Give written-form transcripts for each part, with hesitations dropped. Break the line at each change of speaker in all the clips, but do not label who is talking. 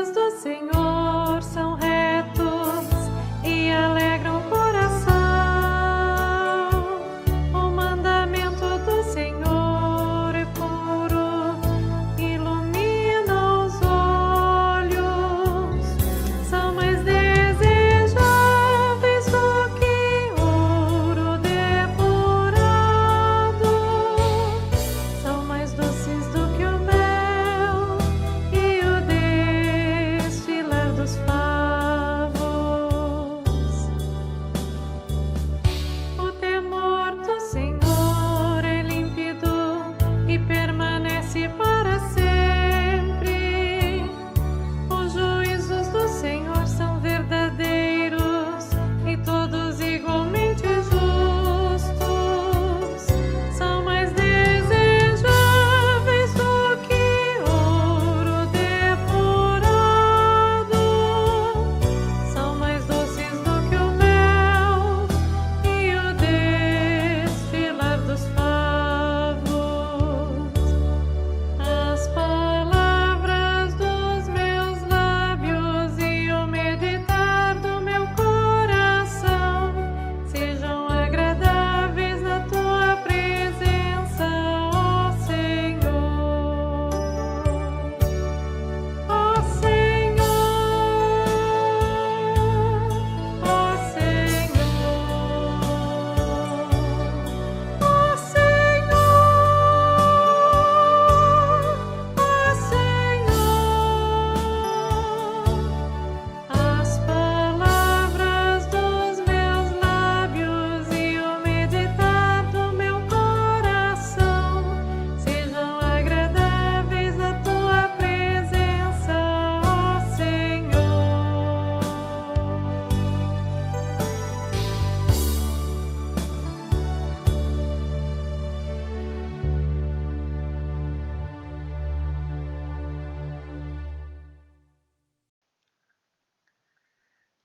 juízos do Senhor são retos e alegram o coração. O mandamento do Senhor é puro, ilumina os olhos. São mais desejáveis do que ouro depurado. São mais doces do que o mel e o desfilar dos favos. O temor do Senhor é límpido e permanece para sempre. Os juízos do Senhor são verdadeiros e todos igualmente justos. São mais desejáveis do que ouro depurado. São mais doces do que o mel e o desfilar dos favos. As palavras dos meus lábios e o meditar do meu coração sejam agradáveis na tua presença, ó Senhor. Ó Senhor, ó Senhor, ó Senhor, ó Senhor. As palavras dos meus lábios e o meditar do meu coração sejam agradáveis na tua presença, ó Senhor.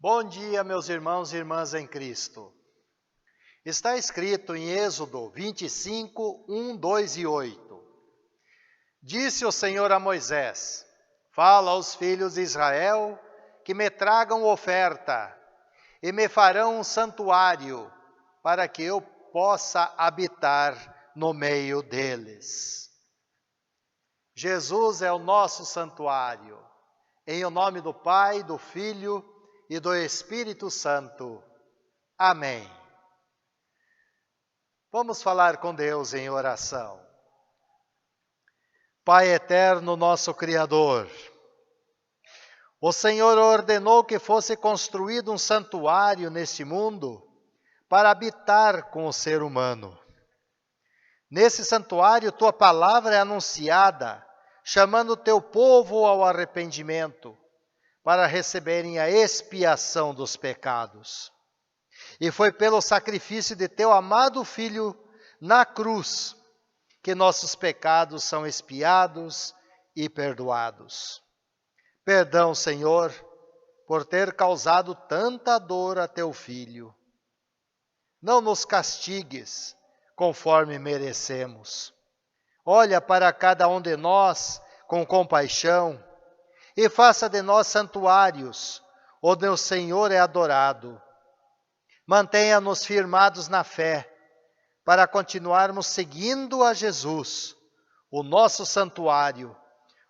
Bom dia, meus irmãos e irmãs em Cristo. Está escrito em Êxodo 25, 1, 2 e 8. Disse o Senhor a Moisés: fala aos filhos de Israel que me tragam oferta e me farão um santuário para que eu possa habitar no meio deles. Jesus é o nosso santuário. Em o nome do Pai, do Filho e do Espírito Santo. Amém. Vamos falar com Deus em oração. Pai eterno, nosso Criador, o Senhor ordenou que fosse construído um santuário neste mundo para habitar com o ser humano. Nesse santuário, tua palavra é anunciada, chamando o teu povo ao arrependimento, para receberem a expiação dos pecados. E foi pelo sacrifício de teu amado Filho na cruz que nossos pecados são expiados e perdoados. Perdão, Senhor, por ter causado tanta dor a teu Filho. Não nos castigues conforme merecemos. Olha para cada um de nós com compaixão e faça de nós santuários onde o Senhor é adorado. Mantenha-nos firmados na fé, para continuarmos seguindo a Jesus, o nosso santuário,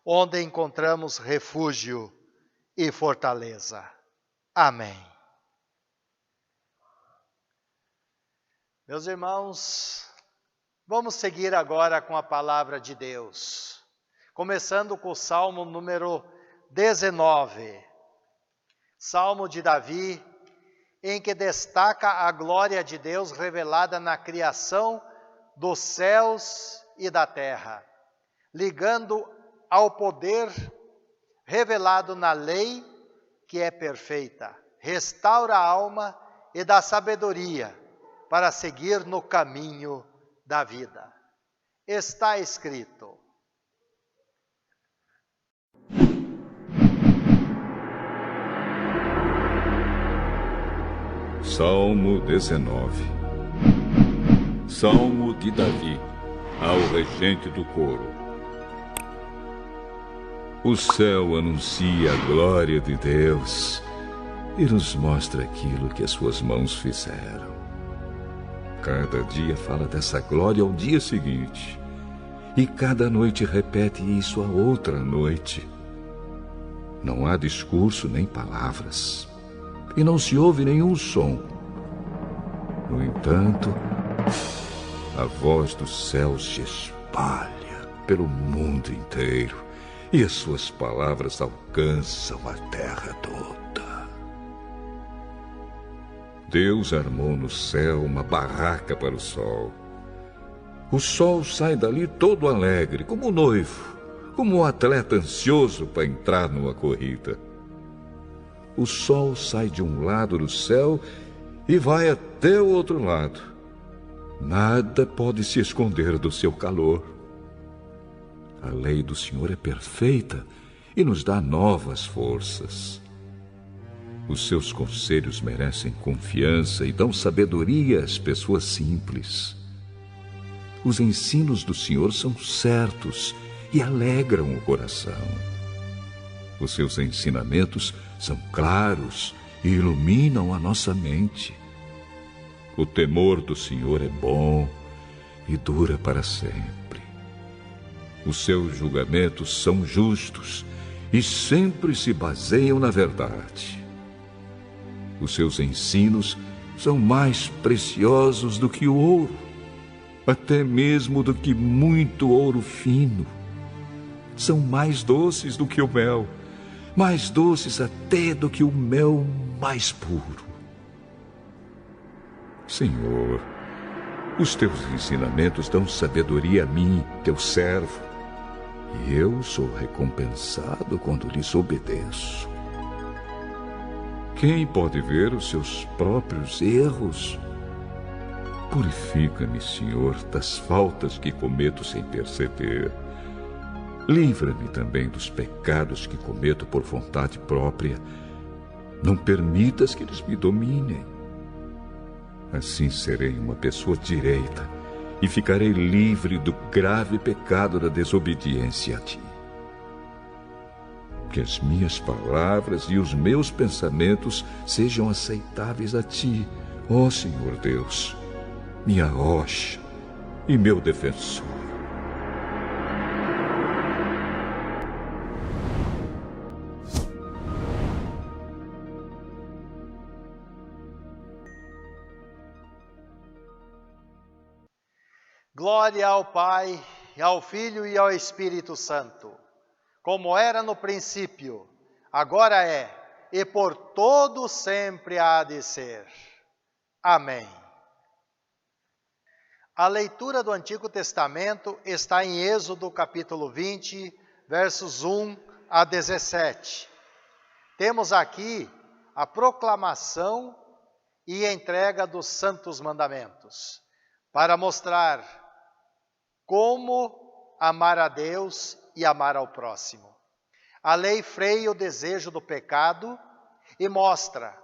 onde encontramos refúgio e fortaleza. Amém. Meus irmãos, vamos seguir agora com a palavra de Deus, começando com o Salmo número 19, Salmo de Davi, em que destaca a glória de Deus revelada na criação dos céus e da terra, ligando ao poder revelado na lei, que é perfeita, restaura a alma e dá sabedoria para seguir no caminho da vida. Está escrito:
Salmo 19. Salmo de Davi, ao regente do coro. O céu anuncia a glória de Deus e nos mostra aquilo que as suas mãos fizeram. Cada dia fala dessa glória ao dia seguinte, e cada noite repete isso a outra noite. Não há discurso nem palavras, e não se ouve nenhum som. No entanto, a voz dos céus se espalha pelo mundo inteiro, e as suas palavras alcançam a terra toda. Deus armou no céu uma barraca para o sol. O sol sai dali todo alegre, como um noivo, como um atleta ansioso para entrar numa corrida. O sol sai de um lado do céu e vai até o outro lado. Nada pode se esconder do seu calor. A lei do Senhor é perfeita e nos dá novas forças. Os seus conselhos merecem confiança e dão sabedoria às pessoas simples. Os ensinos do Senhor são certos e alegram o coração. Os seus ensinamentos são claros e iluminam a nossa mente. O temor do Senhor é bom e dura para sempre. Os seus julgamentos são justos e sempre se baseiam na verdade. Os seus ensinos são mais preciosos do que o ouro, até mesmo do que muito ouro fino. São mais doces do que o mel, mais doces até do que o mel mais puro. Senhor, os teus ensinamentos dão sabedoria a mim, teu servo, e eu sou recompensado quando lhes obedeço. Quem pode ver os seus próprios erros? Purifica-me, Senhor, das faltas que cometo sem perceber. Livra-me também dos pecados que cometo por vontade própria. Não permitas que eles me dominem. Assim serei uma pessoa direita e ficarei livre do grave pecado da desobediência a ti. Que as minhas palavras e os meus pensamentos sejam aceitáveis a ti, ó Senhor Deus, minha rocha e meu defensor.
Glória ao Pai, ao Filho e ao Espírito Santo, como era no princípio, agora é, e por todo sempre há de ser. Amém. A leitura do Antigo Testamento está em Êxodo capítulo 20, versos 1 a 17. Temos aqui a proclamação e entrega dos Santos Mandamentos, para mostrar como amar a Deus e amar ao próximo. A lei freia o desejo do pecado e mostra,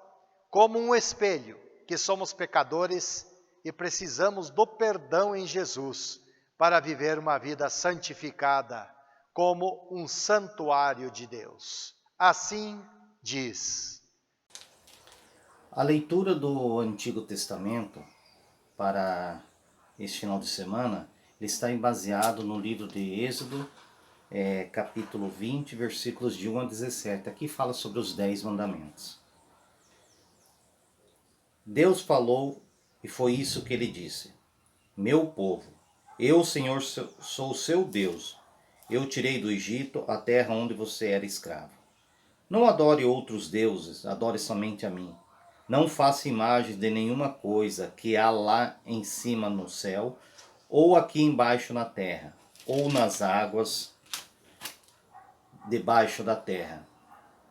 como um espelho, que somos pecadores e precisamos do perdão em Jesus para viver uma vida santificada como um santuário de Deus. Assim diz.
A leitura do Antigo Testamento para este final de semana está baseado no livro de Êxodo, capítulo 20, versículos de 1 a 17. Aqui fala sobre os 10 mandamentos. Deus falou e foi isso que ele disse: Meu povo, eu, Senhor, sou o seu Deus. Eu tirei do Egito, a terra onde você era escravo. Não adore outros deuses, adore somente a mim. Não faça imagem de nenhuma coisa que há lá em cima no céu, ou aqui embaixo na terra, ou nas águas debaixo da terra.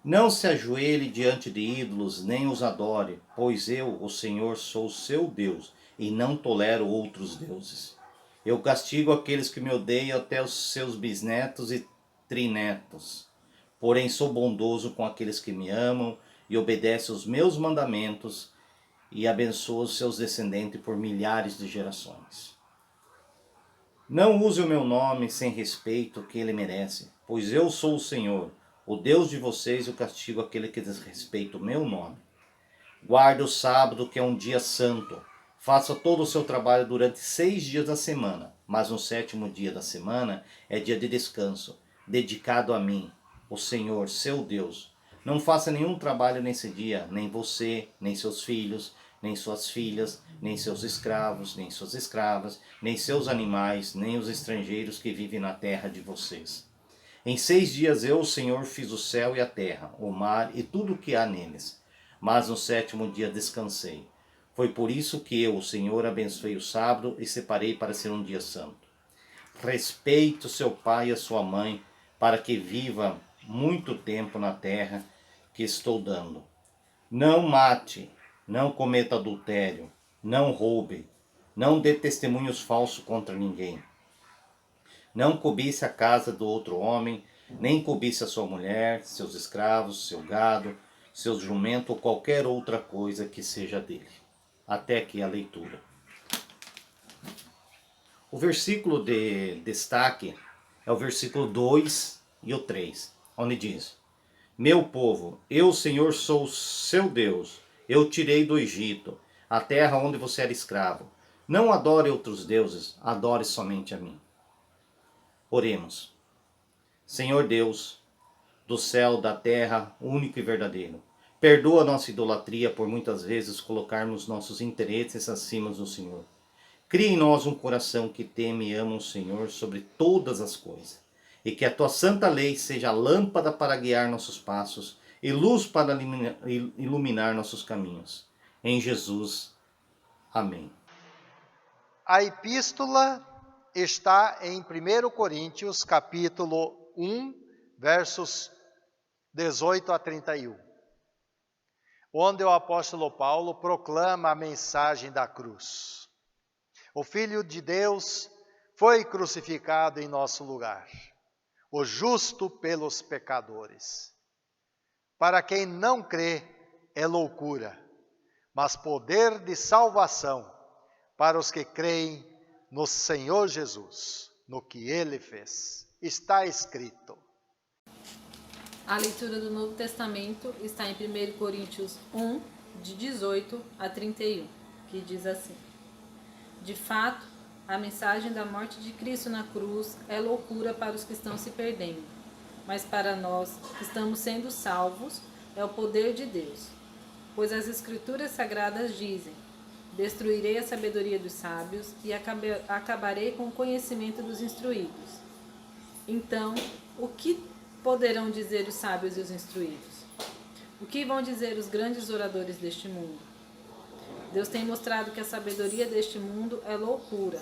Não se ajoelhe diante de ídolos, nem os adore, pois eu, o Senhor, sou o seu Deus, e não tolero outros deuses. Eu castigo aqueles que me odeiam até os seus bisnetos e trinetos. Porém sou bondoso com aqueles que me amam e obedecem os meus mandamentos, e abençoo os seus descendentes por milhares de gerações. Não use o meu nome sem respeito que ele merece. pois eu sou o Senhor, o Deus de vocês, eu castigo aquele que desrespeita o meu nome. Guarde o sábado, que é um dia santo. Faça todo o seu trabalho durante 6 dias da semana, mas no 7º dia da semana é dia de descanso, dedicado a mim, o Senhor, seu Deus. Não faça nenhum trabalho nesse dia, nem você, nem seus filhos, nem suas filhas, nem seus escravos, nem suas escravas, nem seus animais, nem os estrangeiros que vivem na terra de vocês. Em 6 dias eu, o Senhor, fiz o céu e a terra, o mar e tudo o que há neles. Mas no 7º dia descansei. Foi por isso que eu, o Senhor, abençoei o sábado e separei para ser um dia santo. Respeite o seu pai e a sua mãe, para que viva muito tempo na terra que estou dando. Não mate, não cometa adultério, não roube, não dê testemunhos falsos contra ninguém. Não cobice a casa do outro homem, nem cobice a sua mulher, seus escravos, seu gado, seus jumentos ou qualquer outra coisa que seja dele. Até aqui a leitura. O versículo de destaque é o versículo 2 e o 3, onde diz: Meu povo, eu, Senhor, sou seu Deus, eu tirei do Egito, a terra onde você era escravo. Não adore outros deuses, adore somente a mim. Oremos. Senhor Deus, do céu, da terra, único e verdadeiro, perdoa nossa idolatria por muitas vezes colocarmos nossos interesses acima do Senhor. Cria em nós um coração que teme e ama o Senhor sobre todas as coisas, e que a tua santa lei seja lâmpada para guiar nossos passos e luz para iluminar nossos caminhos. Em Jesus. Amém.
A epístola está em 1 Coríntios, capítulo 1, versos 18 a 31, onde o apóstolo Paulo proclama a mensagem da cruz. O Filho de Deus foi crucificado em nosso lugar, o justo pelos pecadores. Para quem não crê, é loucura, mas poder de salvação para os que creem no Senhor Jesus, no que Ele fez. Está escrito.
A leitura do Novo Testamento está em 1 Coríntios 1, de 18 a 31, que diz assim: De fato, a mensagem da morte de Cristo na cruz é loucura para os que estão se perdendo, mas para nós que estamos sendo salvos é o poder de Deus. Pois as Escrituras Sagradas dizem: Destruirei a sabedoria dos sábios e acabarei com o conhecimento dos instruídos. Então, o que poderão dizer os sábios e os instruídos? O que vão dizer os grandes oradores deste mundo? Deus tem mostrado que a sabedoria deste mundo é loucura,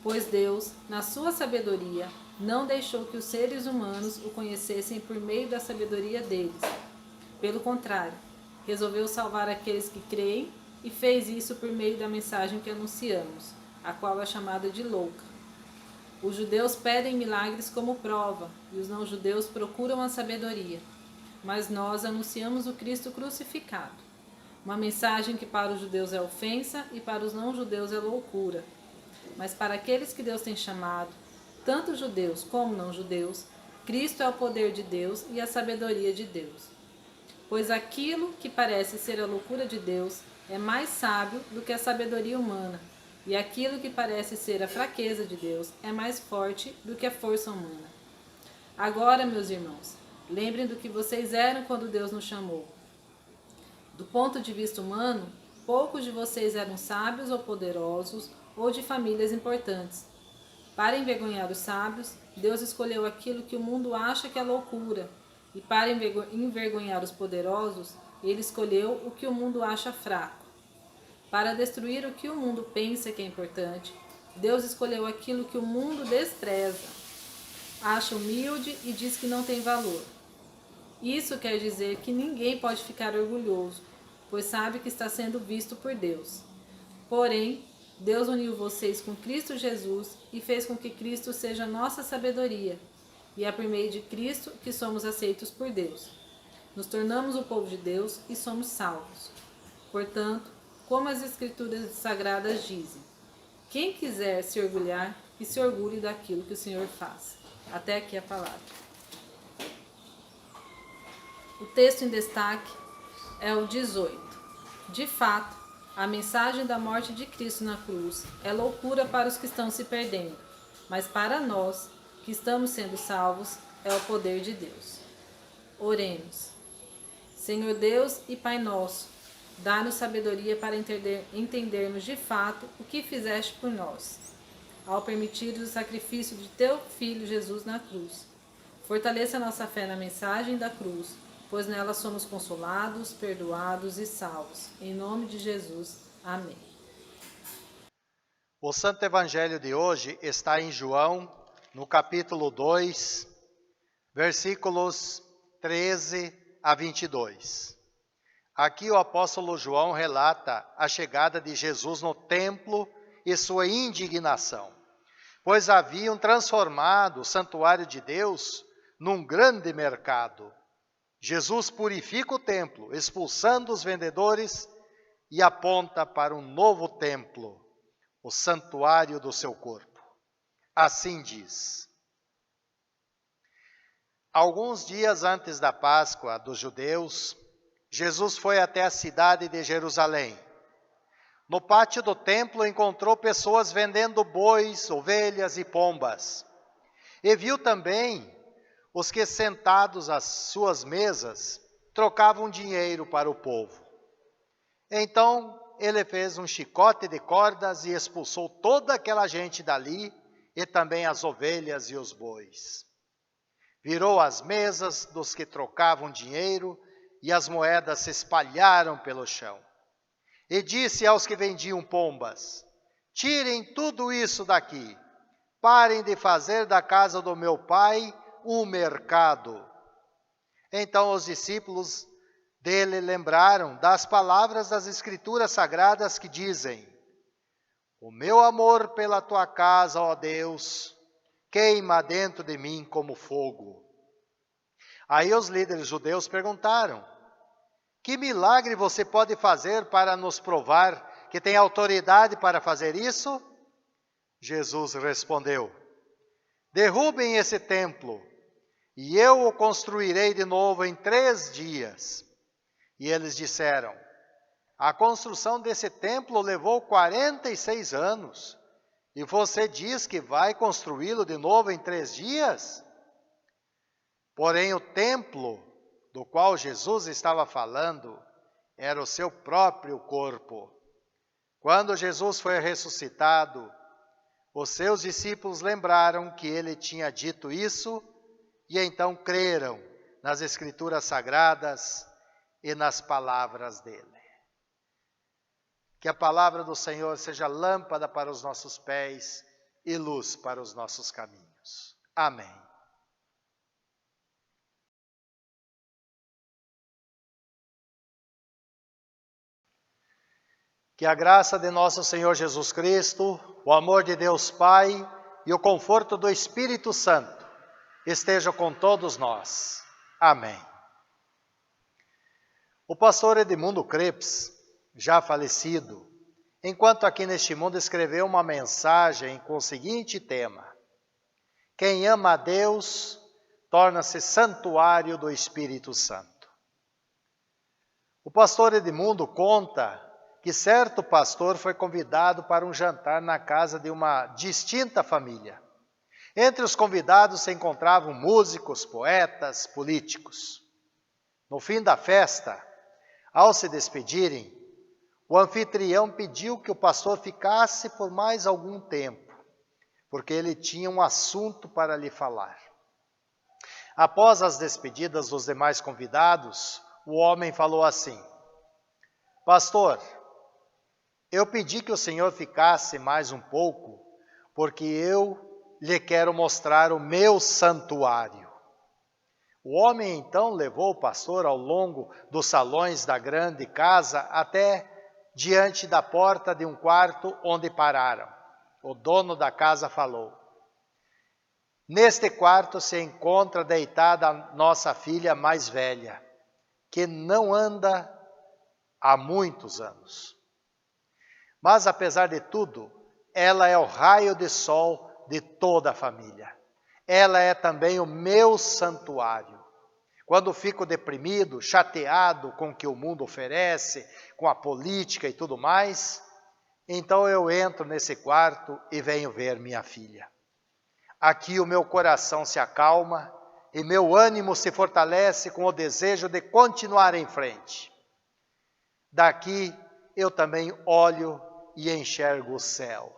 pois Deus, na sua sabedoria, não deixou que os seres humanos o conhecessem por meio da sabedoria deles. Pelo contrário, resolveu salvar aqueles que creem e fez isso por meio da mensagem que anunciamos, a qual é chamada de louca. Os judeus pedem milagres como prova, e os não-judeus procuram a sabedoria. Mas nós anunciamos o Cristo crucificado, uma mensagem que para os judeus é ofensa e para os não-judeus é loucura. Mas para aqueles que Deus tem chamado, tanto judeus como não-judeus, Cristo é o poder de Deus e a sabedoria de Deus. Pois aquilo que parece ser a loucura de Deus é mais sábio do que a sabedoria humana, e aquilo que parece ser a fraqueza de Deus é mais forte do que a força humana. Agora, meus irmãos, lembrem do que vocês eram quando Deus nos chamou. Do ponto de vista humano, poucos de vocês eram sábios ou poderosos ou de famílias importantes. Para envergonhar os sábios, Deus escolheu aquilo que o mundo acha que é loucura, e para envergonhar os poderosos, Ele escolheu o que o mundo acha fraco. Para destruir o que o mundo pensa que é importante, Deus escolheu aquilo que o mundo despreza, acha humilde e diz que não tem valor. Isso quer dizer que ninguém pode ficar orgulhoso, pois sabe que está sendo visto por Deus. Porém, Deus uniu vocês com Cristo Jesus e fez com que Cristo seja nossa sabedoria, e é por meio de Cristo que somos aceitos por Deus. Nos tornamos o povo de Deus e somos salvos. Portanto, como as Escrituras Sagradas dizem, quem quiser se orgulhar, que se orgulhe daquilo que o Senhor faz. Até aqui a palavra. O texto em destaque é o 18. De fato, a mensagem da morte de Cristo na cruz é loucura para os que estão se perdendo, mas para nós, que estamos sendo salvos, é o poder de Deus. Oremos. Senhor Deus e Pai nosso, dá-nos sabedoria para entendermos de fato o que fizeste por nós, ao permitir o sacrifício de teu Filho Jesus na cruz. Fortaleça nossa fé na mensagem da cruz, pois nela somos consolados, perdoados e salvos. Em nome de Jesus. Amém.
O Santo Evangelho de hoje está em João, no capítulo 2, versículos 13 a 22. Aqui o apóstolo João relata a chegada de Jesus no templo e sua indignação, pois haviam transformado o santuário de Deus num grande mercado. Jesus purifica o templo, expulsando os vendedores, e aponta para um novo templo, o santuário do seu corpo. Assim diz: alguns dias antes da Páscoa dos judeus, Jesus foi até a cidade de Jerusalém. No pátio do templo encontrou pessoas vendendo bois, ovelhas e pombas. E viu também os que, sentados às suas mesas, trocavam dinheiro para o povo. Então ele fez um chicote de cordas e expulsou toda aquela gente dali, e também as ovelhas e os bois. Virou as mesas dos que trocavam dinheiro, e as moedas se espalharam pelo chão. E disse aos que vendiam pombas: tirem tudo isso daqui, parem de fazer da casa do meu pai um mercado. Então os discípulos dele lembraram das palavras das Escrituras Sagradas que dizem: o meu amor pela tua casa, ó Deus, queima dentro de mim como fogo. Aí os líderes judeus perguntaram: que milagre você pode fazer para nos provar que tem autoridade para fazer isso? Jesus respondeu: derrubem esse templo, e eu o construirei de novo em 3 dias. E eles disseram: a construção desse templo levou 46 anos, e você diz que vai construí-lo de novo em 3 dias? Porém, o templo do qual Jesus estava falando era o seu próprio corpo. Quando Jesus foi ressuscitado, os seus discípulos lembraram que ele tinha dito isso, e então creram nas Escrituras Sagradas e nas palavras dele. Que a palavra do Senhor seja lâmpada para os nossos pés e luz para os nossos caminhos. Amém. Que a graça de nosso Senhor Jesus Cristo, o amor de Deus Pai e o conforto do Espírito Santo estejam com todos nós. Amém. O pastor Edmundo Crepes, já falecido, enquanto aqui neste mundo, escreveu uma mensagem com o seguinte tema: quem ama a Deus torna-se santuário do Espírito Santo. O pastor Edmundo conta que certo pastor foi convidado para um jantar na casa de uma distinta família. Entre os convidados se encontravam músicos, poetas, políticos. No fim da festa, ao se despedirem, o anfitrião pediu que o pastor ficasse por mais algum tempo, porque ele tinha um assunto para lhe falar. Após as despedidas dos demais convidados, o homem falou assim: pastor, eu pedi que o senhor ficasse mais um pouco, porque eu lhe quero mostrar o meu santuário. O homem então levou o pastor ao longo dos salões da grande casa até diante da porta de um quarto onde pararam. O dono da casa falou: neste quarto se encontra deitada a nossa filha mais velha, que não anda há muitos anos. Mas apesar de tudo, ela é o raio de sol de toda a família. Ela é também o meu santuário. quando fico deprimido, chateado com o que o mundo oferece, com a política e tudo mais, então eu entro nesse quarto e venho ver minha filha. Aqui o meu coração se acalma e meu ânimo se fortalece com o desejo de continuar em frente. Daqui eu também olho e enxergo o céu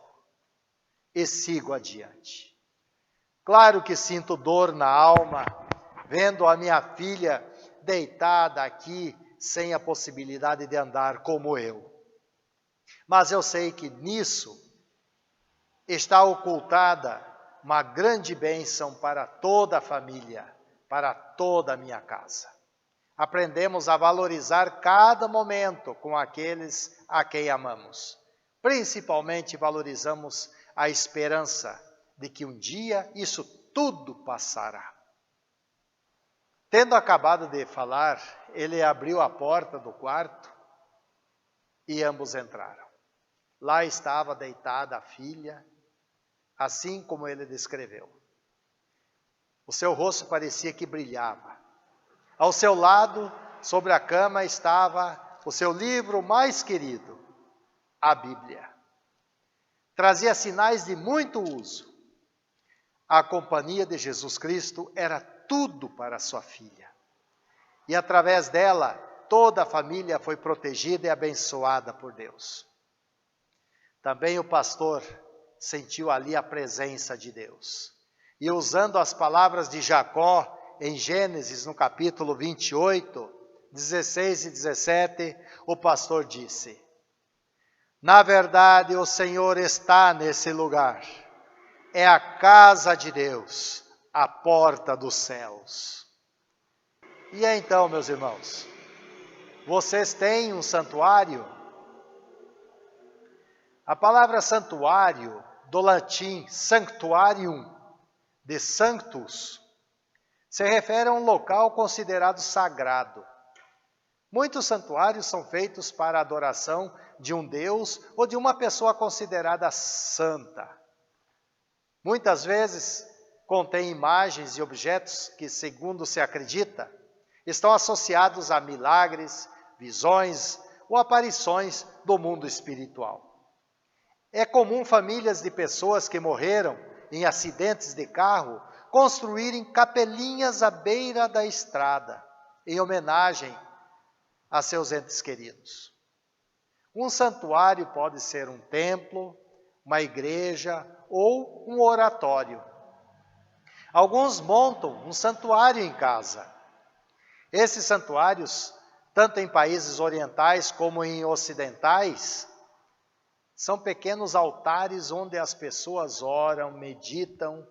e sigo adiante. Claro que sinto dor na alma, vendo a minha filha deitada aqui, sem a possibilidade de andar como eu. Mas eu sei que nisso está ocultada uma grande bênção para toda a família, para toda a minha casa. Aprendemos a valorizar cada momento com aqueles a quem amamos. Principalmente valorizamos a esperança de que um dia isso tudo passará. Tendo acabado de falar, ele abriu a porta do quarto e ambos entraram. Lá estava deitada a filha, assim como ele descreveu. O seu rosto parecia que brilhava. Ao seu lado, sobre a cama, estava o seu livro mais querido, a Bíblia. Trazia sinais de muito uso. A companhia de Jesus Cristo era tudo para sua filha. E através dela, toda a família foi protegida e abençoada por Deus. Também o pastor sentiu ali a presença de Deus. E usando as palavras de Jacó, em Gênesis, no capítulo 28, 16 e 17, o pastor disse: na verdade, o Senhor está nesse lugar. É a casa de Deus, a porta dos céus. E então, meus irmãos, vocês têm um santuário? A palavra santuário, do latim sanctuarium, de sanctus, se refere a um local considerado sagrado. Muitos santuários são feitos para a adoração de um Deus ou de uma pessoa considerada santa. Muitas vezes contém imagens e objetos que, segundo se acredita, estão associados a milagres, visões ou aparições do mundo espiritual. É comum famílias de pessoas que morreram em acidentes de carro construírem capelinhas à beira da estrada, em homenagem a seus entes queridos. Um santuário pode ser um templo, uma igreja ou um oratório. Alguns montam um santuário em casa. Esses santuários, tanto em países orientais como em ocidentais, são pequenos altares onde as pessoas oram, meditam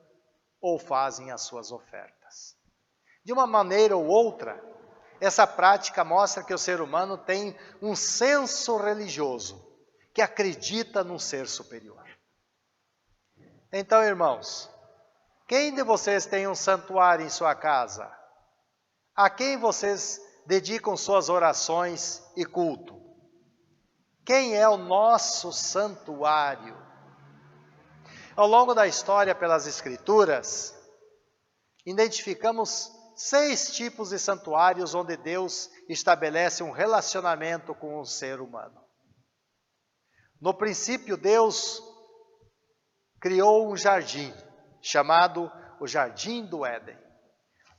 ou fazem as suas ofertas. De uma maneira ou outra, essa prática mostra que o ser humano tem um senso religioso, que acredita num ser superior. Então, irmãos, quem de vocês tem um santuário em sua casa? A quem vocês dedicam suas orações e culto? Quem é o nosso santuário? Ao longo da história, pelas Escrituras, identificamos 6 tipos de santuários onde Deus estabelece um relacionamento com o ser humano. No princípio, Deus criou um jardim, chamado o Jardim do Éden.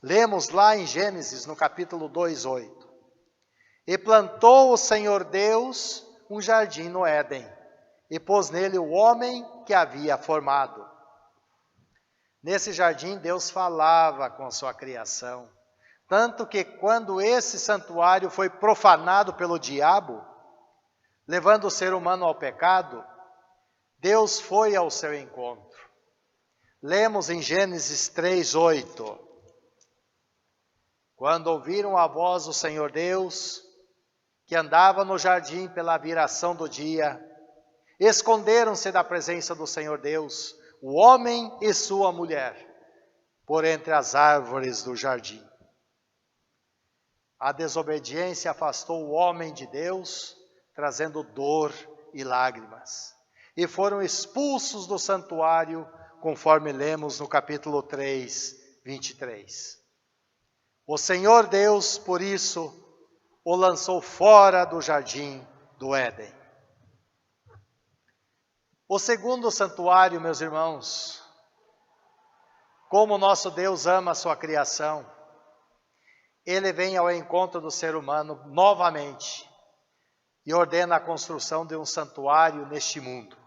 Lemos lá em Gênesis, no capítulo 2:8. E plantou o Senhor Deus um jardim no Éden, e pôs nele o homem que havia formado. Nesse jardim, Deus falava com a sua criação, tanto que quando esse santuário foi profanado pelo diabo, levando o ser humano ao pecado, Deus foi ao seu encontro. Lemos em Gênesis 3:8. Quando ouviram a voz do Senhor Deus, que andava no jardim pela viração do dia, esconderam-se da presença do Senhor Deus, o homem e sua mulher, por entre as árvores do jardim. A desobediência afastou o homem de Deus, trazendo dor e lágrimas. E foram expulsos do santuário, conforme lemos no capítulo 3, 23. O Senhor Deus, por isso, o lançou fora do jardim do Éden. O segundo santuário, meus irmãos, como nosso Deus ama a sua criação, Ele vem ao encontro do ser humano novamente e ordena a construção de um santuário neste mundo.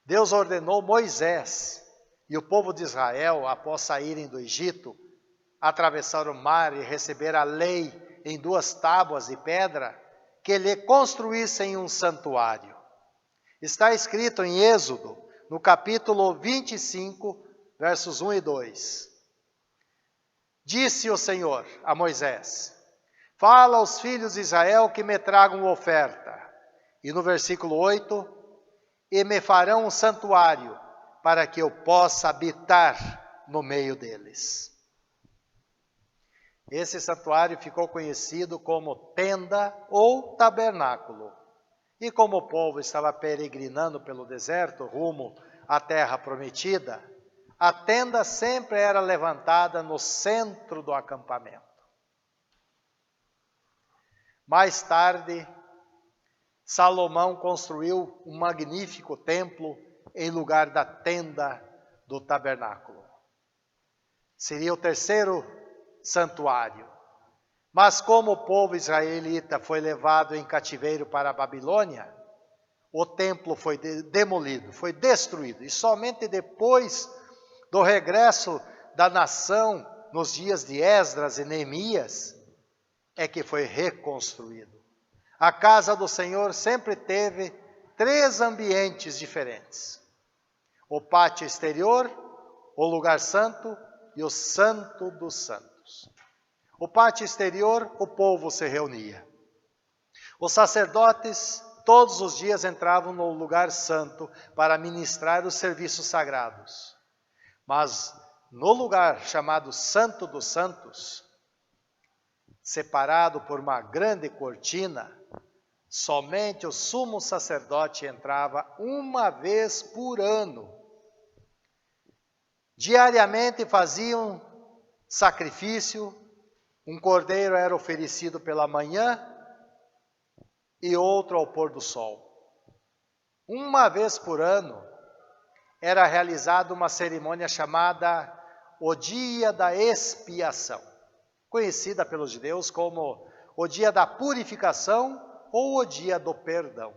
Deus ordenou Moisés e o povo de Israel, após saírem do Egito, atravessar o mar e receber a lei em 2 tábuas de pedra, que lhe construíssem um santuário. Está escrito em Êxodo, no capítulo 25, versos 1 e 2. Disse o Senhor a Moisés: fala aos filhos de Israel que me tragam oferta. E no versículo 8, e me farão um santuário, para que eu possa habitar no meio deles. Esse santuário ficou conhecido como tenda ou tabernáculo. E como o povo estava peregrinando pelo deserto, rumo à terra prometida, a tenda sempre era levantada no centro do acampamento. Mais tarde, Salomão construiu um magnífico templo em lugar da tenda do tabernáculo. Seria o terceiro santuário. Mas como o povo israelita foi levado em cativeiro para a Babilônia, o templo foi demolido, foi destruído. E somente depois do regresso da nação, nos dias de Esdras e Neemias, é que foi reconstruído. A casa do Senhor sempre teve 3 ambientes diferentes: o pátio exterior, o lugar santo e o santo dos santos. O pátio exterior, o povo se reunia. Os sacerdotes todos os dias entravam no lugar santo para ministrar os serviços sagrados. Mas no lugar chamado Santo dos Santos, separado por uma grande cortina, somente o sumo sacerdote entrava uma vez por ano. Diariamente faziam sacrifício, um cordeiro era oferecido pela manhã e outro ao pôr do sol. Uma vez por ano era realizada uma cerimônia chamada o Dia da Expiação, conhecida pelos judeus como o Dia da Purificação ou o Dia do Perdão.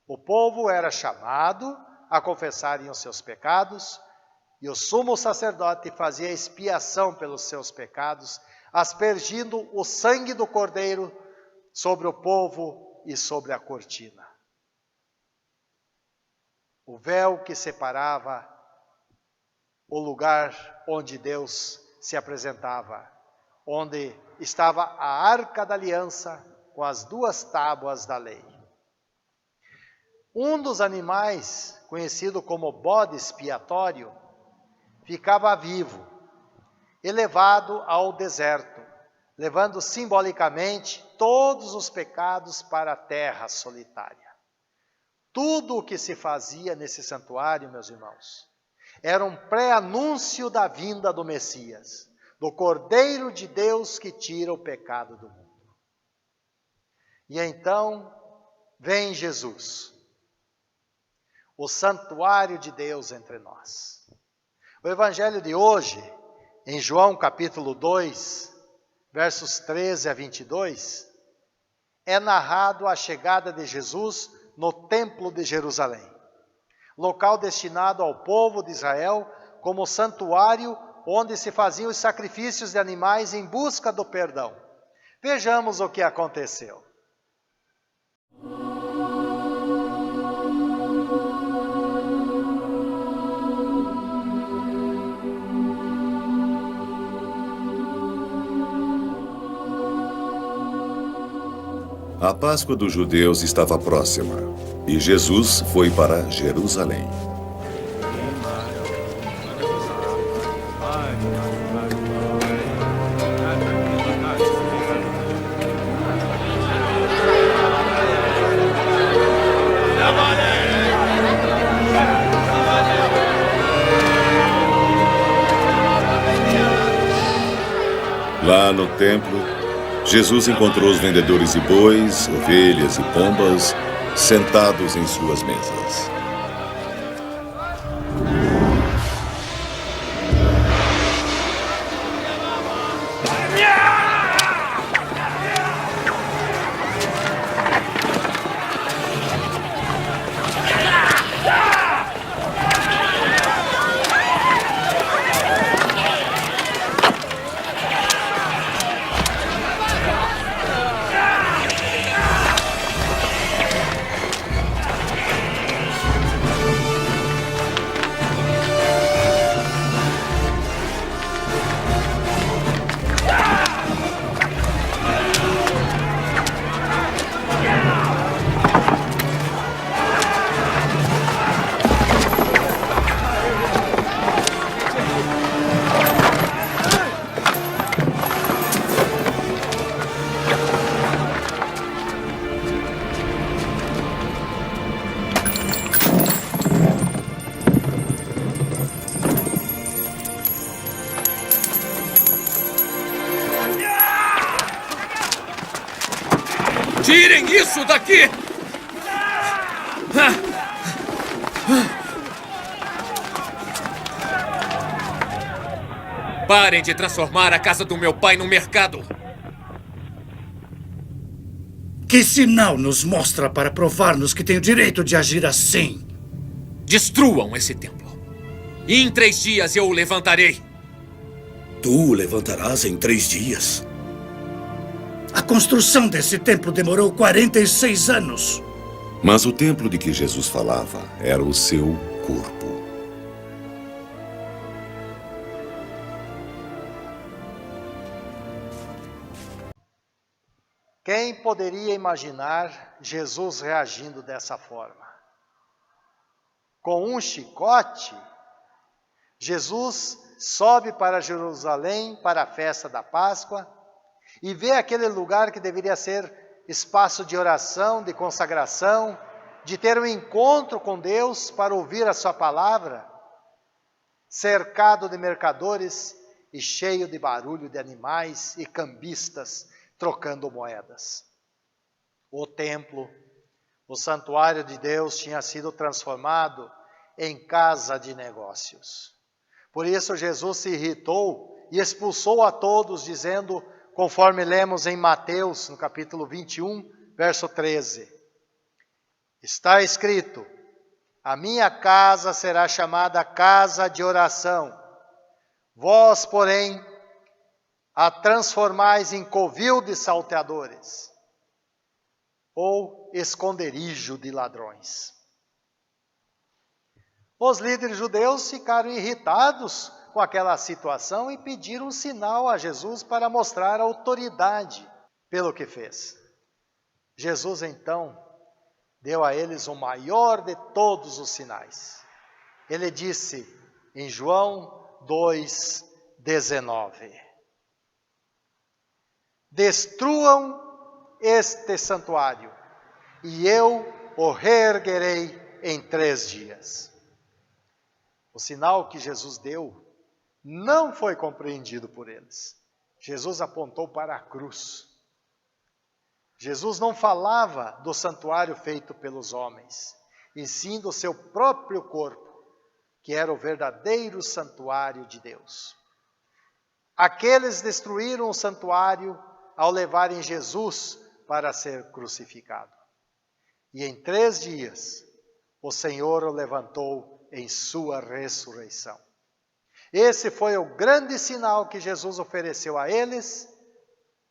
O povo era chamado a confessarem os seus pecados e o sumo sacerdote fazia expiação pelos seus pecados, aspergindo o sangue do cordeiro sobre o povo e sobre a cortina. O véu que separava o lugar onde Deus se apresentava, onde estava a Arca da Aliança com as 2 tábuas da lei. Um dos animais, conhecido como bode expiatório, ficava vivo e levado ao deserto, levando simbolicamente todos os pecados para a terra solitária. Tudo o que se fazia nesse santuário, meus irmãos, era um pré-anúncio da vinda do Messias, do Cordeiro de Deus que tira o pecado do mundo. E então vem Jesus, o santuário de Deus entre nós. O evangelho de hoje, em João capítulo 2, versos 13 a 22, é narrado a chegada de Jesus no Templo de Jerusalém, local destinado ao povo de Israel como santuário onde se faziam os sacrifícios de animais em busca do perdão. Vejamos o que aconteceu.
A Páscoa dos judeus estava próxima e Jesus foi para Jerusalém. Lá Lá no templo, Jesus encontrou os vendedores de bois, ovelhas e pombas sentados em suas mesas.
Tirem isso daqui! Parem de transformar a casa do meu pai num mercado!
Que sinal nos mostra para provar-nos que tem o direito de agir assim?
Destruam esse templo. E em 3 dias eu o levantarei.
Tu o levantarás em 3 dias? A construção desse templo demorou 46 anos.
Mas o templo de que Jesus falava era o seu corpo.
Quem poderia imaginar Jesus reagindo dessa forma? Com um chicote, Jesus sobe para Jerusalém para a festa da Páscoa e vê aquele lugar que deveria ser espaço de oração, de consagração, de ter um encontro com Deus para ouvir a sua palavra, cercado de mercadores e cheio de barulho de animais e cambistas trocando moedas. O templo, o santuário de Deus tinha sido transformado em casa de negócios. Por isso Jesus se irritou e expulsou a todos, dizendo, conforme lemos em Mateus, no capítulo 21, verso 13. Está escrito, a minha casa será chamada casa de oração. Vós, porém, a transformais em covil de salteadores ou esconderijo de ladrões. Os líderes judeus ficaram irritados com aquela situação e pediram um sinal a Jesus para mostrar autoridade pelo que fez. Jesus, então, deu a eles o maior de todos os sinais. Ele disse em João 2:19: destruam este santuário, e eu o reerguerei em 3 dias. O sinal que Jesus deu não foi compreendido por eles. Jesus apontou para a cruz. Jesus não falava do santuário feito pelos homens, e sim do seu próprio corpo, que era o verdadeiro santuário de Deus. Aqueles destruíram o santuário ao levarem Jesus para ser crucificado. E em 3 dias, o Senhor o levantou em sua ressurreição. Esse foi o grande sinal que Jesus ofereceu a eles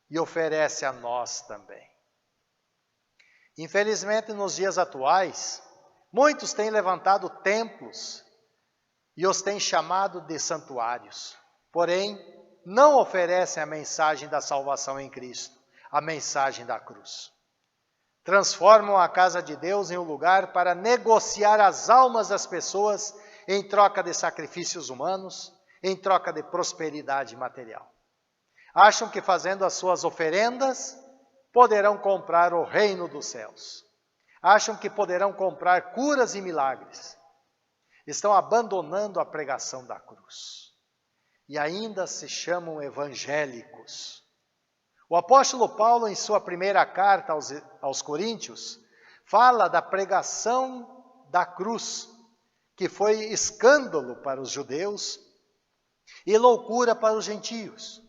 e oferece a nós também. Infelizmente, nos dias atuais, muitos têm levantado templos e os têm chamado de santuários. Porém, não oferecem a mensagem da salvação em Cristo, a mensagem da cruz. Transformam a casa de Deus em um lugar para negociar as almas das pessoas em troca de sacrifícios humanos, em troca de prosperidade material. Acham que fazendo as suas oferendas, poderão comprar o reino dos céus. Acham que poderão comprar curas e milagres. Estão abandonando a pregação da cruz. E ainda se chamam evangélicos. O apóstolo Paulo, em sua primeira carta aos Coríntios, fala da pregação da cruz, que foi escândalo para os judeus e loucura para os gentios.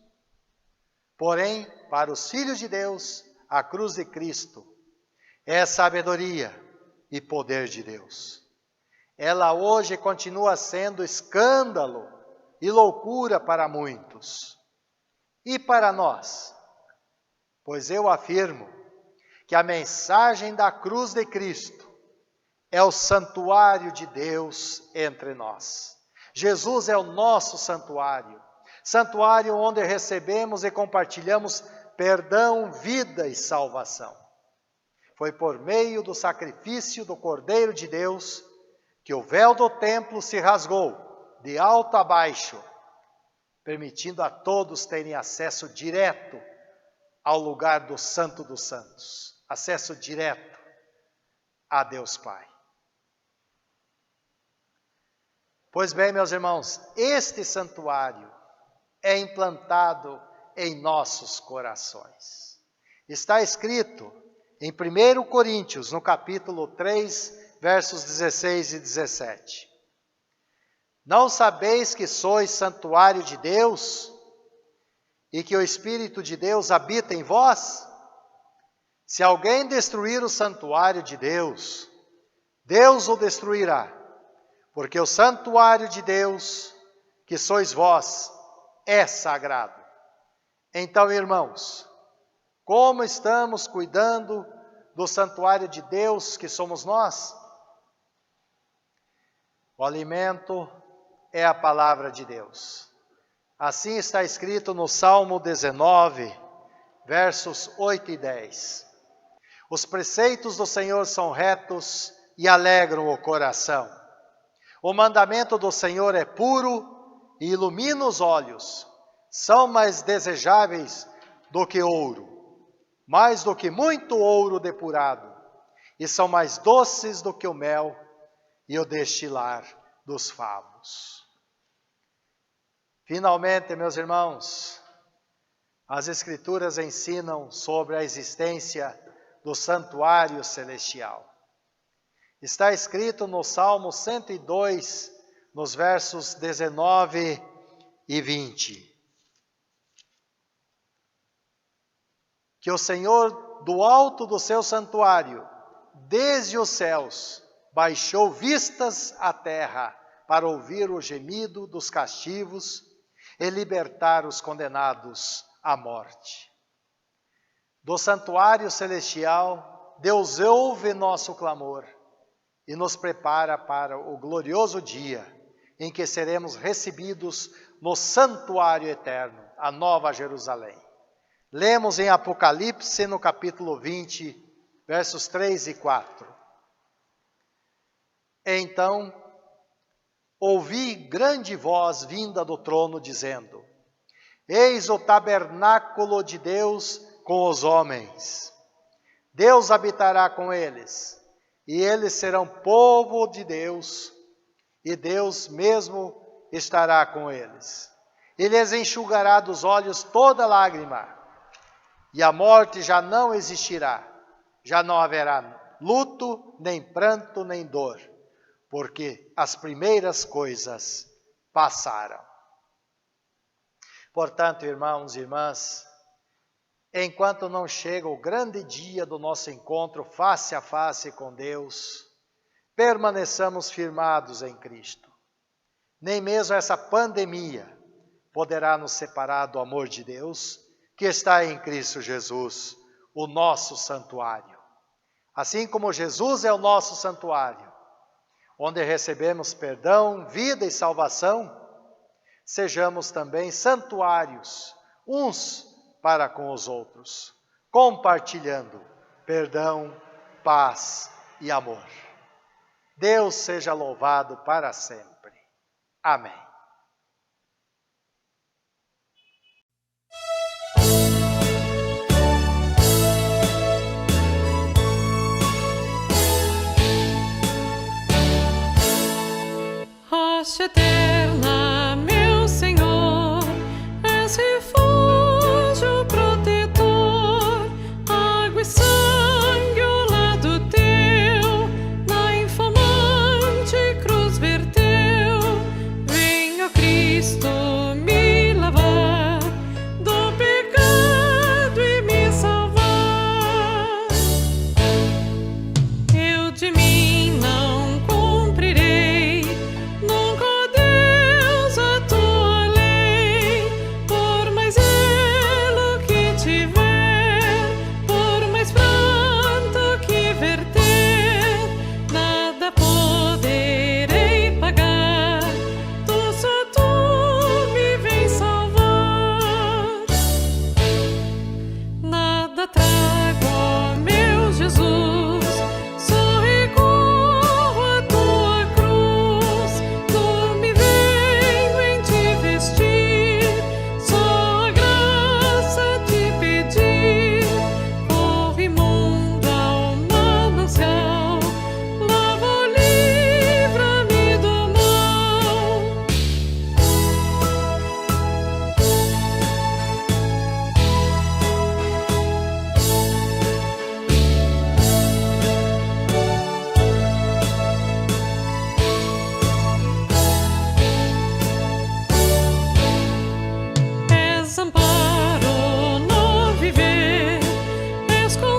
Porém, para os filhos de Deus, a cruz de Cristo é sabedoria e poder de Deus. Ela hoje continua sendo escândalo e loucura para muitos. E para nós? Pois eu afirmo que a mensagem da cruz de Cristo é o santuário de Deus entre nós. Jesus é o nosso santuário, santuário onde recebemos e compartilhamos perdão, vida e salvação. Foi por meio do sacrifício do Cordeiro de Deus que o véu do templo se rasgou de alto a baixo, permitindo a todos terem acesso direto ao lugar do Santo dos Santos, acesso direto a Deus Pai. Pois bem, meus irmãos, este santuário é implantado em nossos corações. Está escrito em 1 Coríntios, no capítulo 3, versos 16 e 17. Não sabeis que sois santuário de Deus e que o Espírito de Deus habita em vós? Se alguém destruir o santuário de Deus, Deus o destruirá, porque o santuário de Deus, que sois vós, é sagrado. Então, irmãos, como estamos cuidando do santuário de Deus que somos nós? O alimento é a palavra de Deus. Assim está escrito no Salmo 19, versos 8 e 10. Os preceitos do Senhor são retos e alegram o coração. O mandamento do Senhor é puro e ilumina os olhos. São mais desejáveis do que ouro, mais do que muito ouro depurado, e são mais doces do que o mel e o destilar dos favos. Finalmente, meus irmãos, as Escrituras ensinam sobre a existência do santuário celestial. Está escrito no Salmo 102, nos versos 19 e 20. Que o Senhor, do alto do seu santuário, desde os céus, baixou vistas à terra para ouvir o gemido dos cativos e libertar os condenados à morte. Do santuário celestial, Deus ouve nosso clamor e nos prepara para o glorioso dia em que seremos recebidos no santuário eterno, a Nova Jerusalém. Lemos em Apocalipse, no capítulo 20, versos 3 e 4. Então, ouvi grande voz vinda do trono, dizendo: Eis o tabernáculo de Deus com os homens. Deus habitará com eles, e eles serão povo de Deus, e Deus mesmo estará com eles. E lhes enxugará dos olhos toda lágrima, e a morte já não existirá, já não haverá luto, nem pranto, nem dor, porque as primeiras coisas passaram. Portanto, irmãos e irmãs, enquanto não chega o grande dia do nosso encontro face a face com Deus, permaneçamos firmados em Cristo. Nem mesmo essa pandemia poderá nos separar do amor de Deus, que está em Cristo Jesus, o nosso santuário. Assim como Jesus é o nosso santuário, onde recebemos perdão, vida e salvação, sejamos também santuários uns para com os outros, compartilhando perdão, paz e amor. Deus seja louvado para sempre. Amém.
Rocha eterna, meu Senhor, és refúgio protetor.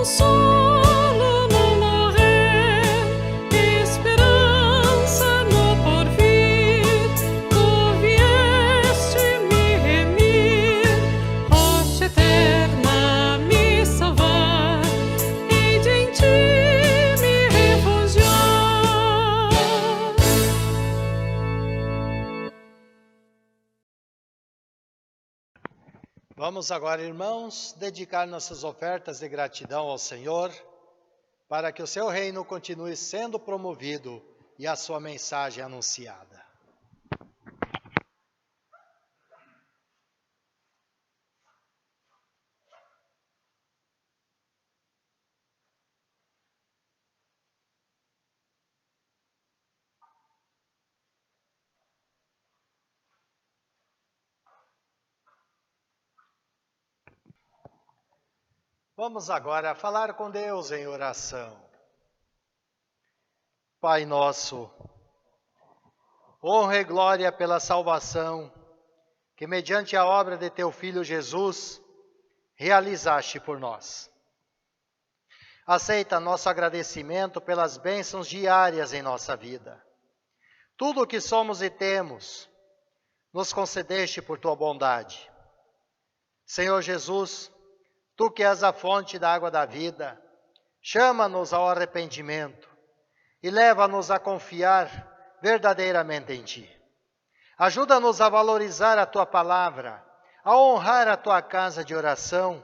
consolo no morrer, esperança no porvir. Tu vieste me remir, rocha eterna me salvar, hei de em ti me refugiar.
Vamos agora, irmãos, dedicar nossas ofertas de gratidão ao Senhor, para que o seu reino continue sendo promovido e a sua mensagem anunciada. Vamos agora falar com Deus em oração. Pai nosso, honra e glória pela salvação que, mediante a obra de teu Filho Jesus, realizaste por nós. Aceita nosso agradecimento pelas bênçãos diárias em nossa vida. Tudo o que somos e temos, nos concedeste por tua bondade. Senhor Jesus, tu que és a fonte da água da vida, chama-nos ao arrependimento e leva-nos a confiar verdadeiramente em ti. Ajuda-nos a valorizar a tua palavra, a honrar a tua casa de oração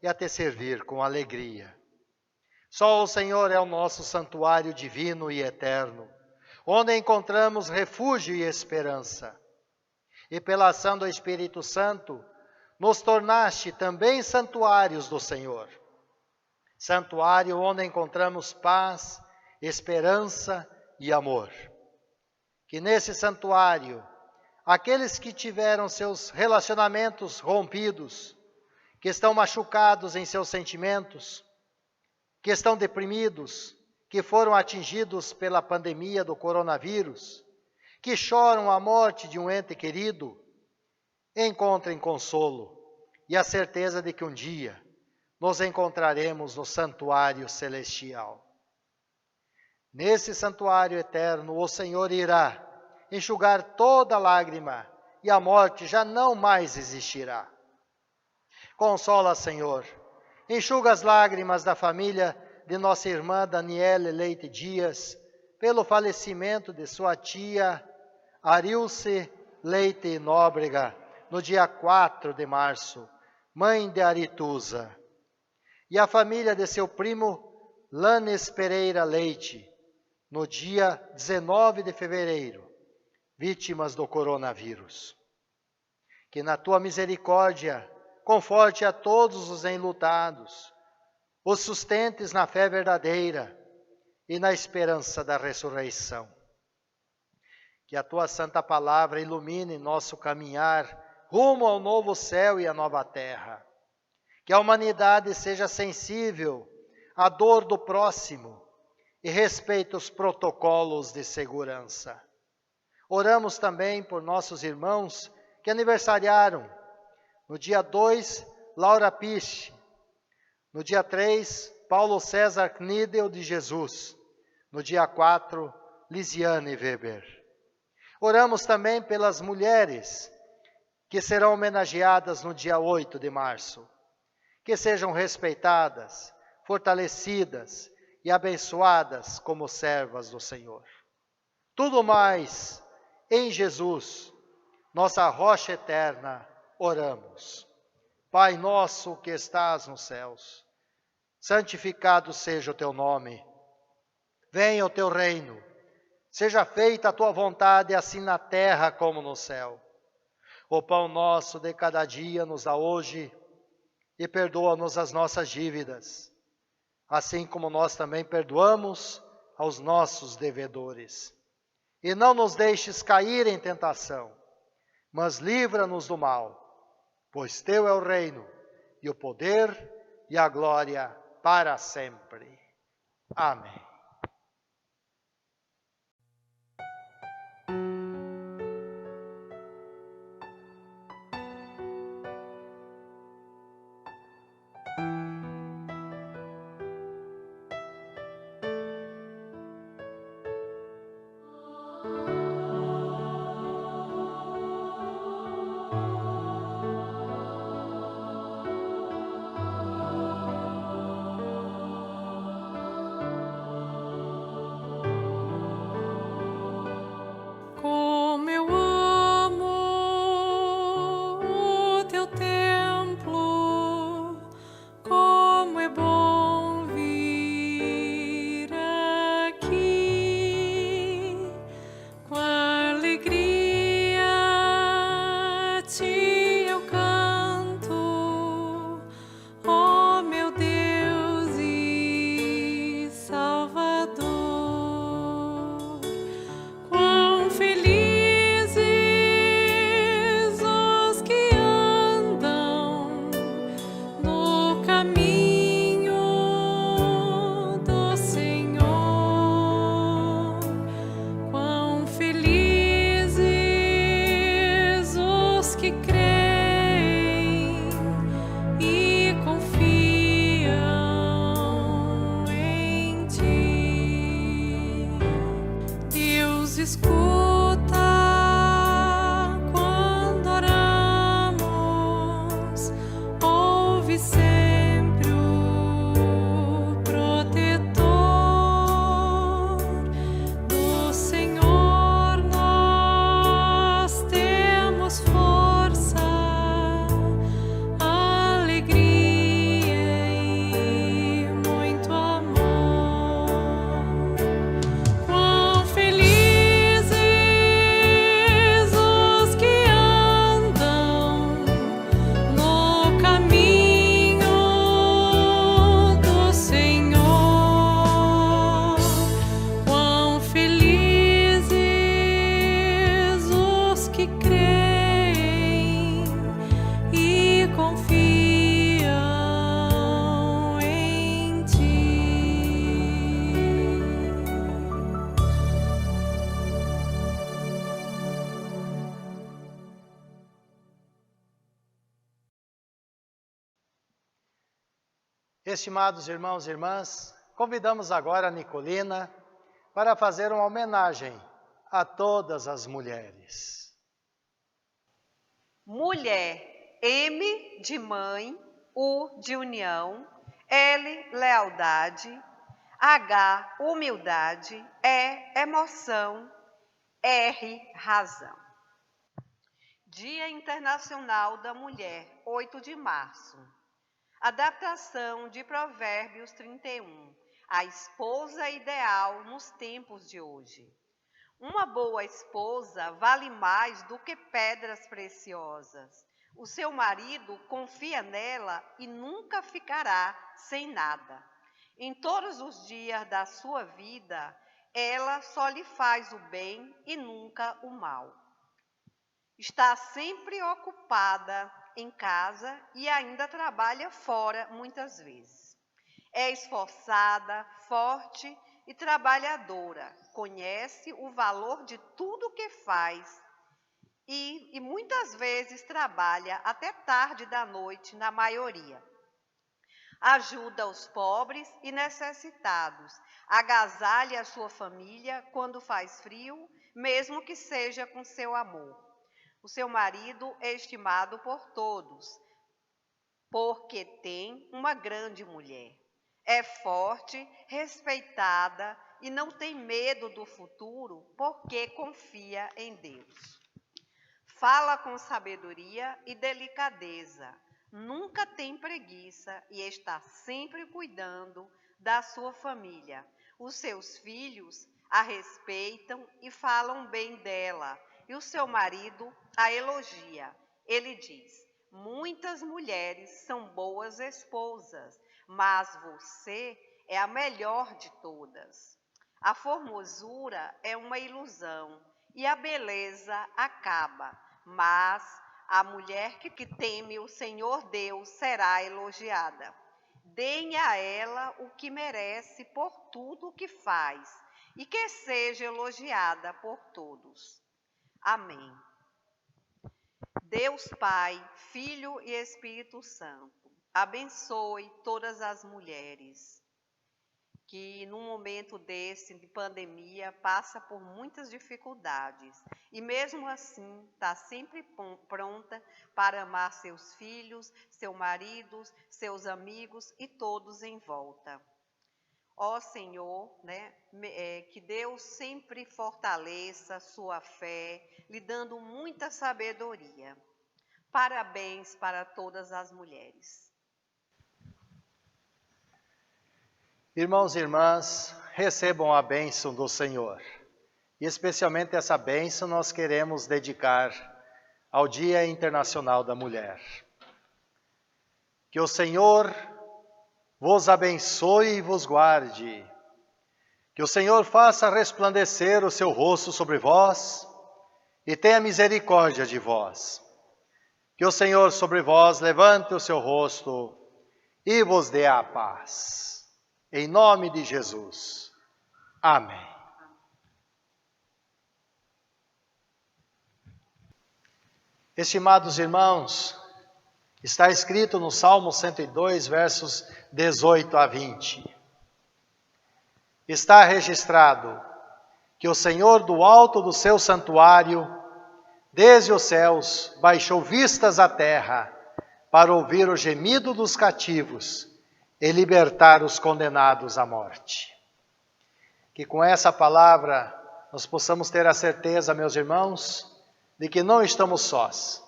e a te servir com alegria. Só o Senhor é o nosso santuário divino e eterno, onde encontramos refúgio e esperança. E pela ação do Espírito Santo, nos tornaste também santuários do Senhor. Santuário onde encontramos paz, esperança e amor. Que nesse santuário, aqueles que tiveram seus relacionamentos rompidos, que estão machucados em seus sentimentos, que estão deprimidos, que foram atingidos pela pandemia do coronavírus, que choram a morte de um ente querido, encontrem consolo e a certeza de que um dia nos encontraremos no santuário celestial. Nesse santuário eterno, o Senhor irá enxugar toda lágrima e a morte já não mais existirá. Consola, Senhor, enxuga as lágrimas da família de nossa irmã Daniele Leite Dias pelo falecimento de sua tia Arilce Leite Nóbrega, no dia 4 de março, mãe de Arituza, e a família de seu primo Lanes Pereira Leite, no dia 19 de fevereiro, vítimas do coronavírus. Que na tua misericórdia conforte a todos os enlutados, os sustentes na fé verdadeira e na esperança da ressurreição. Que a tua santa palavra ilumine nosso caminhar rumo ao novo céu e à nova terra. Que a humanidade seja sensível à dor do próximo e respeite os protocolos de segurança. Oramos também por nossos irmãos que aniversariaram. No dia 2, Laura Piche. No dia 3, Paulo César Knidel de Jesus. No dia 4, Lisiane Weber. Oramos também pelas mulheres que serão homenageadas no dia 8 de março. Que sejam respeitadas, fortalecidas e abençoadas como servas do Senhor. Tudo mais em Jesus, nossa rocha eterna, oramos. Pai nosso que estás nos céus, santificado seja o teu nome. Venha o teu reino, seja feita a tua vontade, assim na terra como no céu. O pão nosso de cada dia nos dá hoje, e perdoa-nos as nossas dívidas, assim como nós também perdoamos aos nossos devedores. E não nos deixes cair em tentação, mas livra-nos do mal, pois teu é o reino, e o poder, e a glória para sempre. Amém.
escuta quando oramos, ouve sempre o protetor do Senhor. Nós temos força, alegria e muito amor. Quão felizes os que andam no caminho do Senhor. Quão felizes os que creem e confiam em Ti.
Estimados irmãos e irmãs, convidamos agora a Nicolina para fazer uma homenagem a todas as mulheres.
Mulher, M de mãe, U de união, L, lealdade, H, humildade, E, emoção, R, razão. Dia Internacional da Mulher, 8 de março. Adaptação de Provérbios 31. A esposa ideal nos tempos de hoje. Uma boa esposa vale mais do que pedras preciosas. O seu marido confia nela e nunca ficará sem nada. Em todos os dias da sua vida, ela só lhe faz o bem e nunca o mal. Está sempre ocupada em casa e ainda trabalha fora muitas vezes. É esforçada, forte e trabalhadora, conhece o valor de tudo que faz e muitas vezes trabalha até tarde da noite, na maioria. Ajuda os pobres e necessitados, agasalha a sua família quando faz frio, mesmo que seja com seu amor. O seu marido é estimado por todos, porque tem uma grande mulher. É forte, respeitada e não tem medo do futuro, porque confia em Deus. Fala com sabedoria e delicadeza, nunca tem preguiça e está sempre cuidando da sua família. Os seus filhos a respeitam e falam bem dela, e o seu marido a elogia. Ele diz: muitas mulheres são boas esposas, mas você é a melhor de todas. A formosura é uma ilusão e a beleza acaba, mas a mulher que teme o Senhor Deus será elogiada. Deem a ela o que merece por tudo o que faz, e que seja elogiada por todos. Amém. Deus Pai, Filho e Espírito Santo, abençoe todas as mulheres que num momento desse de pandemia passa por muitas dificuldades e mesmo assim está sempre pronta para amar seus filhos, seus maridos, seus amigos e todos em volta. Ó Senhor, que Deus sempre fortaleça sua fé, lhe dando muita sabedoria. Parabéns para todas as mulheres.
Irmãos e irmãs, recebam a bênção do Senhor. E especialmente essa bênção nós queremos dedicar ao Dia Internacional da Mulher. Que o Senhor vos abençoe e vos guarde. Que o Senhor faça resplandecer o seu rosto sobre vós e tenha misericórdia de vós. Que o Senhor sobre vós levante o seu rosto e vos dê a paz. Em nome de Jesus. Amém. Estimados irmãos, está escrito no Salmo 102, versos 18 a 20. Está registrado que o Senhor do alto do seu santuário, desde os céus, baixou vistas à terra, para ouvir o gemido dos cativos e libertar os condenados à morte. Que com essa palavra nós possamos ter a certeza, meus irmãos, de que não estamos sós,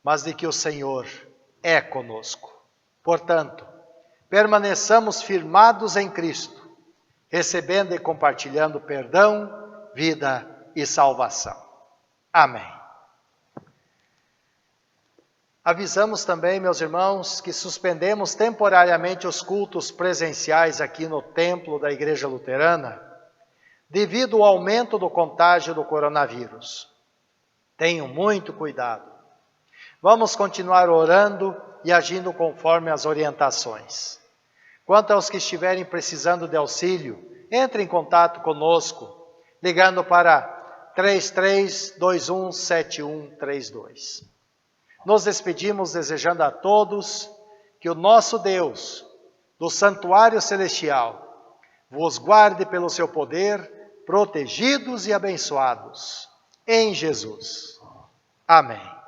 mas de que o Senhor é conosco. Portanto, permaneçamos firmados em Cristo, recebendo e compartilhando perdão, vida e salvação. Amém. Avisamos também, meus irmãos, que suspendemos temporariamente os cultos presenciais aqui no templo da Igreja Luterana, devido ao aumento do contágio do coronavírus. Tenham muito cuidado. Vamos continuar orando e agindo conforme as orientações. Quanto aos que estiverem precisando de auxílio, entre em contato conosco, ligando para 33217132. Nos despedimos desejando a todos que o nosso Deus, do santuário celestial, vos guarde pelo seu poder, protegidos e abençoados em Jesus. Amém.